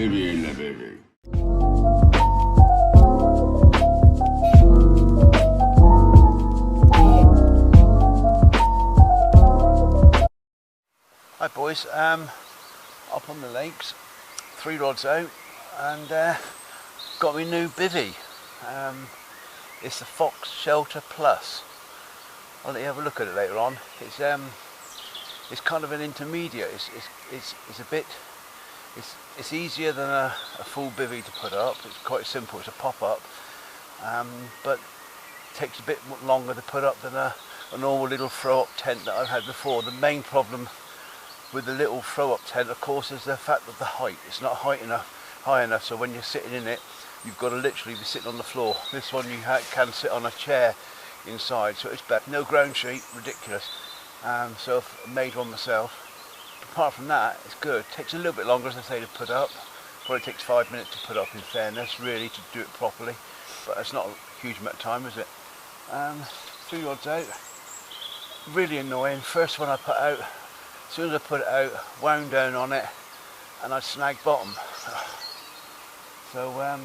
Divvy in the Bivvy. Hi boys, up on the lakes, 3 rods out, and got me new bivvy. It's the Fox Shelter Plus. I'll let you have a look at it later on. It's kind of an intermediate. It's easier than a full bivvy to put up. It's quite simple. It's a pop-up, but it takes a bit longer to put up than a normal little throw-up tent that I've had before. The main problem with the little throw-up tent, of course, is the fact of the height. It's not high enough, so when you're sitting in it, you've got to literally be sitting on the floor. This one you can sit on a chair inside, so it's better. No ground sheet, ridiculous. So I've made one myself. Apart from that, it's good. It takes a little bit longer, as I say, to put up. Probably takes 5 minutes to put up, in fairness, really, to do it properly. But it's not a huge amount of time, is it? 3 rods out. Really annoying. First one I put out, as soon as I put it out, wound down on it, and I snagged bottom. So I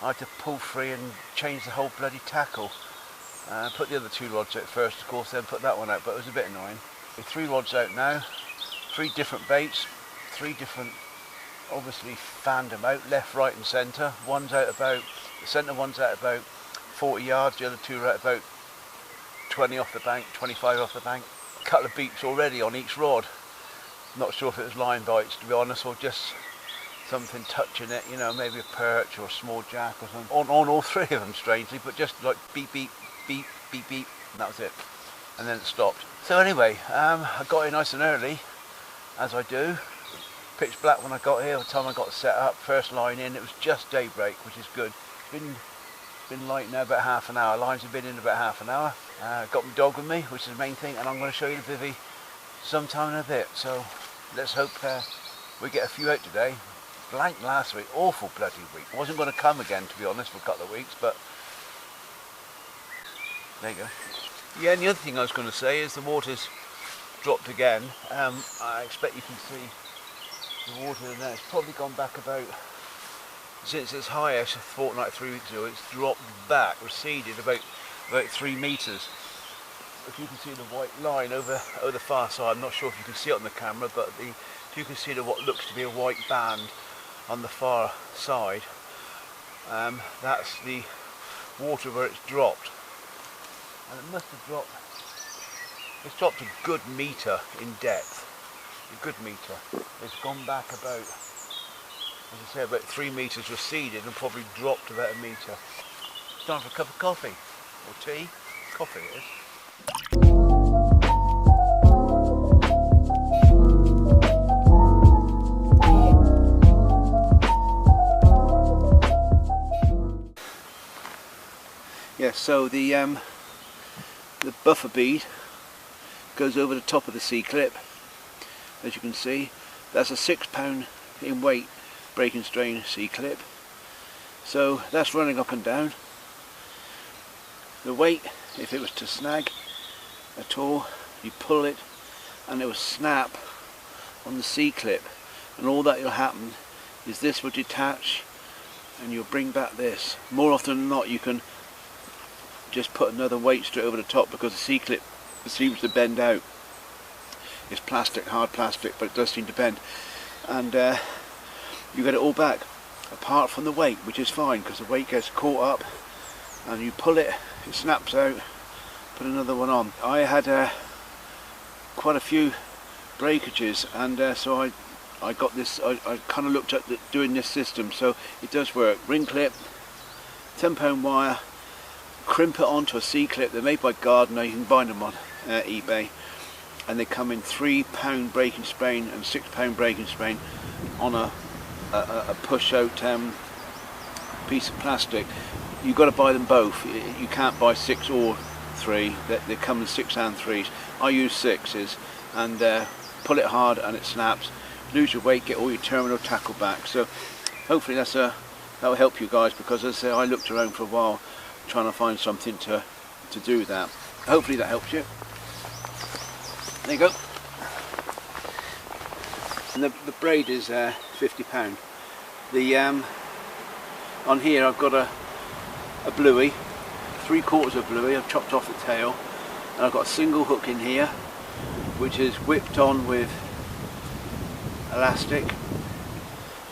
had to pull free and change the whole bloody tackle. Put the other 2 rods out first, of course, then put that one out, but it was a bit annoying. 3 rods out now, 3 different baits, 3 different, obviously fanned them out, left, right and centre. One's out about, the centre one's out about 40 yards, the other 2 are out about 20 off the bank, 25 off the bank. A couple of beeps already on each rod. Not sure if it was line bites, to be honest, or just something touching it, you know, maybe a perch or a small jack or something. On all 3 of them, strangely, but just like beep, beep, beep, beep, beep, and that was it. And then it stopped. So anyway, I got here nice and early, as I do. Pitch black when I got here. By the time I got set up, first line in, it was just daybreak, which is good. Been light now about half an hour. Lines have been in about half an hour. Got my dog with me, which is the main thing, and I'm going to show you the bivvy sometime in a bit. So let's hope we get a few out today. Blank last week, awful bloody week. I wasn't going to come again, to be honest, for a couple of weeks, but there you go. Yeah, and the other thing I was going to say is the water's dropped again. I expect you can see the water in there. It's probably gone back about, since its highest a fortnight, 3 weeks ago, it's dropped back, receded about 3 metres. If you can see the white line over the far side, I'm not sure if you can see it on the camera, but if you can see what looks to be a white band on the far side, that's the water where it's dropped. And it must have dropped, it's dropped a good metre in depth, a good metre. It's gone back about, as I say, about 3 metres receded and probably dropped about a metre. It's time for a cup of coffee, or tea, coffee it is. Yeah, so the buffer bead goes over the top of the C-clip, as you can see. That's a 6 pound in weight break and strain C-clip. So that's running up and down. The weight, if it was to snag at all, you pull it and it will snap on the C-clip, and all that will happen is this will detach and you'll bring back this. More often than not, you can just put another weight straight over the top, because the C-clip seems to bend out. It's plastic, hard plastic, but it does seem to bend, and you get it all back apart from the weight, which is fine because the weight gets caught up and you pull it, it snaps out, put another one on. I had quite a few breakages, and so I got this, I kind of looked at doing this system, so it does work. Ring clip, 10 pound wire, crimp it onto a C-clip. They're made by Gardner, you can buy them on eBay, and they come in 3 pound breaking sprain and 6 pound breaking sprain on a push out piece of plastic. You've got to buy them both. You can't buy 6 or 3. They come in 6 and 3s. I use 6s, and pull it hard and it snaps. Lose your weight, get all your terminal tackle back. So hopefully that will help you guys, because as I say, I looked around for a while trying to find something to do that. Hopefully that helps you. There you go. And the braid is £50, The on here I've got a bluey, 3/4 of bluey. I've chopped off the tail, and I've got a single hook in here, which is whipped on with elastic,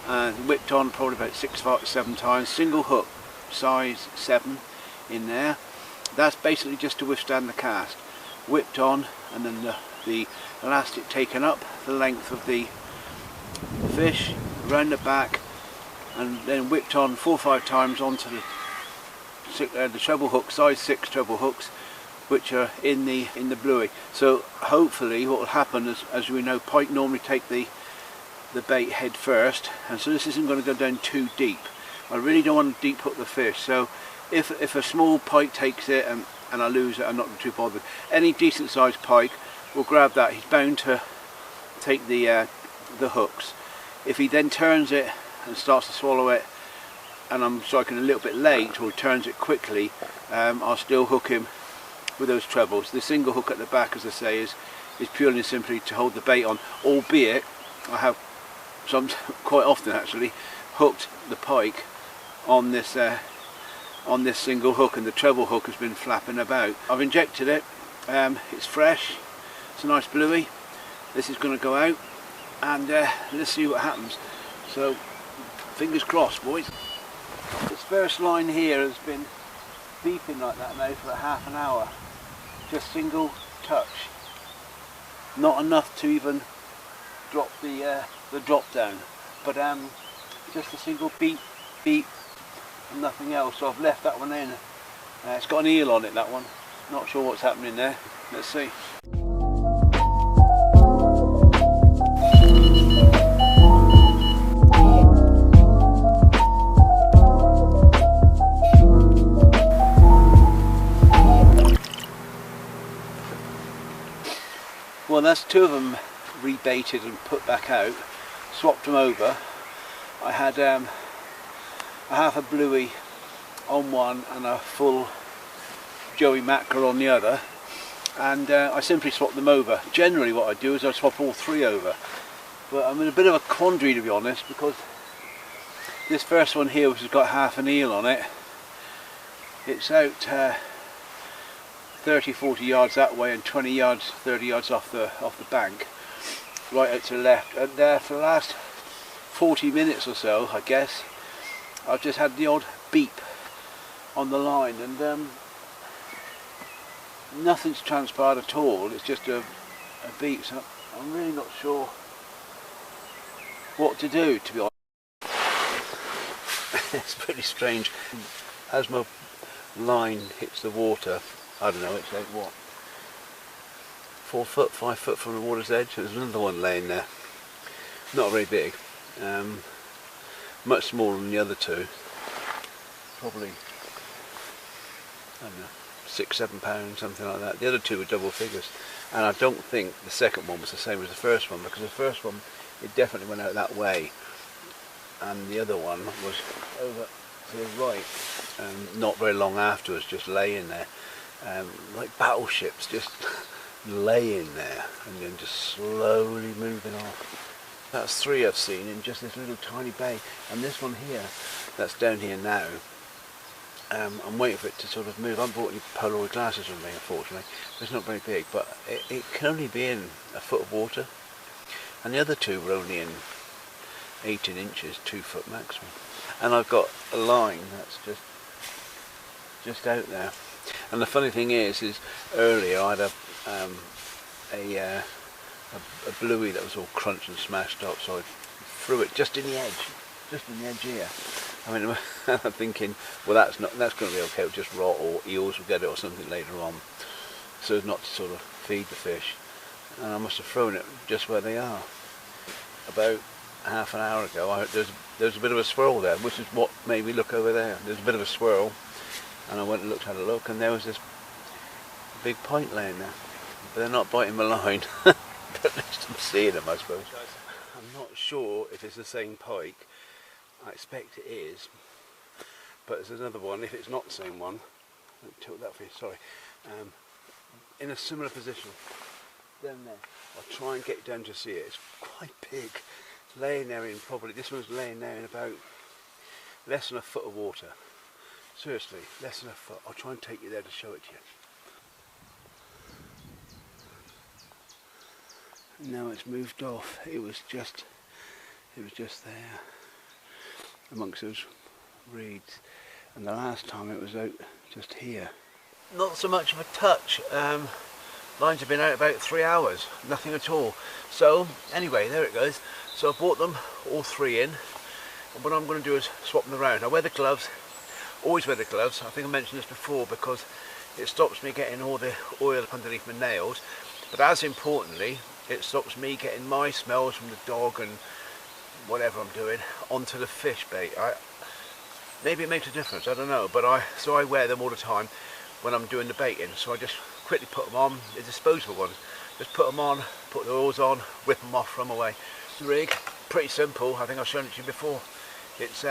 and whipped on probably about 6-7 times. Single hook, size 7 in there. That's basically just to withstand the cast. Whipped on, and then the elastic taken up the length of the fish, round the back, and then whipped on 4 or 5 times onto the treble hook, size 6 treble hooks, which are in the bluey. So hopefully what will happen is, as we know, pike normally take the bait head first, and so this isn't going to go down too deep. I really don't want to deep hook the fish, so if a small pike takes it and I lose it, I'm not too bothered. Any decent sized pike will grab that. He's bound to take the hooks. If he then turns it and starts to swallow it, and I'm striking a little bit late, or turns it quickly, I'll still hook him with those trebles. The single hook at the back, as I say, is purely and simply to hold the bait on, albeit I have quite often actually hooked the pike on this single hook, and the treble hook has been flapping about. I've injected it, it's fresh, it's a nice bluey. This is going to go out, and let's see what happens. So fingers crossed, boys. This first line here has been beeping like that now for a half an hour. Just single touch, not enough to even drop the drop down, but just a single beep beep and nothing else. So I've left that one in. It's got an eel on it, that one. Not sure what's happening there. Let's see. Well, that's 2 of them rebaited and put back out. Swapped them over. I had a half a bluey on one and a full joey mackerel on the other, and I simply swapped them over. Generally what I do is I swap all 3 over, but I'm in a bit of a quandary, to be honest, because this first one here, which has got half an eel on it, it's out 30-40 yards that way and 30 yards off the bank, right out to the left. And for the last 40 minutes or so, I guess, I've just had the odd beep on the line, and nothing's transpired at all. It's just a beep, so I'm really not sure what to do, to be honest. It's pretty strange. As my line hits the water, I don't know, it's like what, 4 foot, 5 foot from the water's edge. There's another one laying there, not very big, much smaller than the other 2, probably, I don't know, 6-7 pounds, something like that. The other 2 were double figures, and I don't think the second one was the same as the first one, because the first one, it definitely went out that way, and the other one was over to the right, not very long afterwards, just laying there. Like battleships, just laying there and then just slowly moving off. That's 3 I've seen in just this little tiny bay, and this one here that's down here now, I'm waiting for it to sort of move. I haven't bought any Polaroid glasses with me, unfortunately. It's not very big, but it can only be in a foot of water, and the other 2 were only in 18 inches, 2 foot maximum. And I've got a line that's just out there. And the funny thing is earlier I had a bluey that was all crunched and smashed up, so I threw it just in the edge here. I mean, I'm thinking, well, that's going to be okay, it'll just rot, or eels will get it or something later on, so as not to sort of feed the fish. And I must have thrown it just where they are. About half an hour ago, there's a bit of a swirl there, which is what made me look over there. There's a bit of a swirl, and I went and had a look, and there was this big pike laying there. But they're not biting my line, but at least I'm seeing them, I suppose. I'm not sure if it's the same pike. I expect it is, but there's another one, if it's not the same one, I'll tilt that for you, sorry, in a similar position, down there. I'll try and get down to see it. It's quite big, laying there in probably, this one's laying there in about less than a foot of water. Seriously, less than a foot. I'll try and take you there to show it to you. Now it's moved off. It was just there amongst those reeds, and the last time it was out just here. Not so much of a touch. Lines have been out about 3 hours, nothing at all. So anyway, there it goes. So I brought them all three in, and what I'm going to do is swap them around. I wear the gloves, always wear the gloves. I think I mentioned this before because it stops me getting all the oil underneath my nails, but as importantly, it stops me getting my smells from the dog and whatever I'm doing onto the fish bait. Maybe it makes a difference, I don't know, but so I wear them all the time when I'm doing the baiting. So I just quickly put them on, the disposable ones. Just put them on, put the oils on, whip them off, throw them away. The rig, pretty simple. I think I've shown it to you before. It's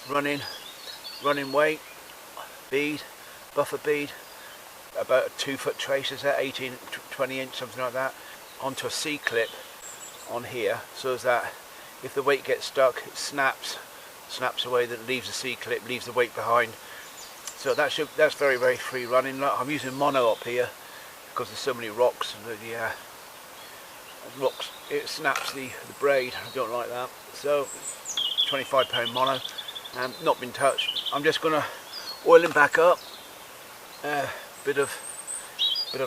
running weight, bead, buffer bead, about a 2 foot trace, is that 18, 20 inch, something like that, onto a C-clip on here, so that if the weight gets stuck, it snaps away, that leaves the C-clip, leaves the weight behind. So that's very, very free running. I'm using mono up here because there's so many rocks, and the rocks, it snaps the braid. I don't like that. So 25 pound mono, not been touched. I'm just going to oil him back up, bit of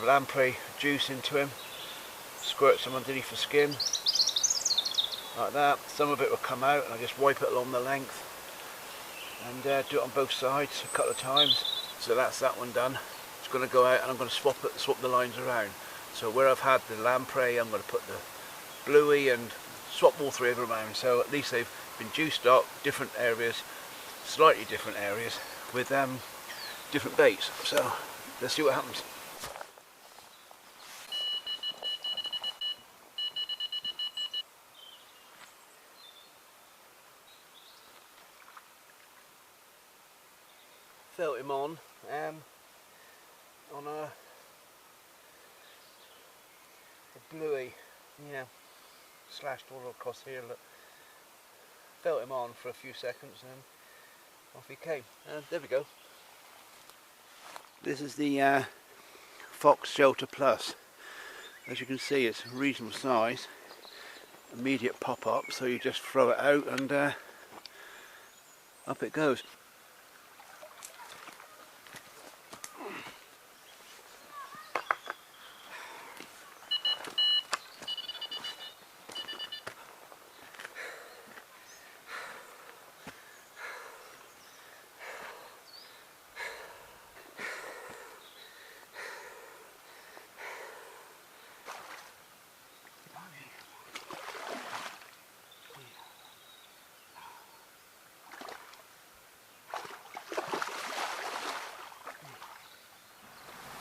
lamprey juice into him, squirt some underneath the skin like that. Some of it will come out, and I just wipe it along the length and do it on both sides a couple of times. So that's that one done. It's going to go out, and I'm going to swap the lines around. So where I've had the lamprey, I'm going to put the bluey and swap all three of them around. So at least they've been juiced up, different areas, slightly different areas with different baits. So let's see what happens. Felt him on a bluey, yeah, slashed all across here. Look, felt him on for a few seconds, and off he came. There we go. This is the Fox Shelter Plus. As you can see, it's a reasonable size, immediate pop up, so you just throw it out and up it goes.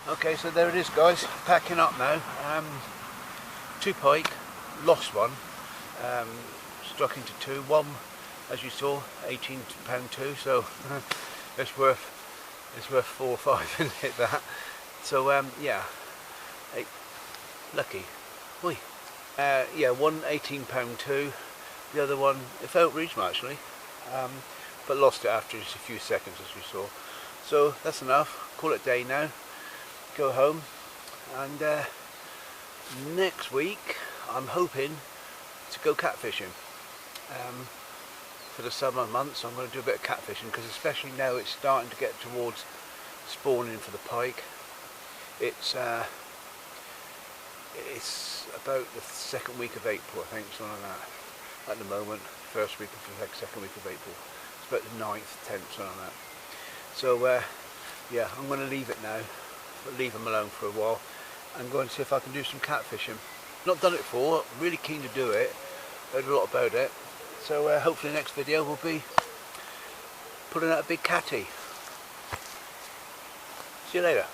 Okay, so there it is, guys, packing up now. 2 pike, lost one, struck into 2. One, as you saw, 18 pound 2, so it's worth 4 or 5, isn't it, that? So yeah, lucky. Oi. Yeah, one 18 pound 2, the other one, it felt reasonable actually, but lost it after just a few seconds, as we saw. So that's enough, call it a day now. Go home, and next week I'm hoping to go catfishing. For the summer months I'm going to do a bit of catfishing, because especially now it's starting to get towards spawning for the pike. It's about the 2nd week of April, I think, something like that. At the moment, 1st week of the 2nd week of April. It's about the 9th, 10th, something like that. So yeah, I'm going to leave it now. Leave them alone for a while and go and see if I can do some catfishing. Not done it before, really keen to do it, heard a lot about it, so hopefully the next video will be putting out a big catty. See you later.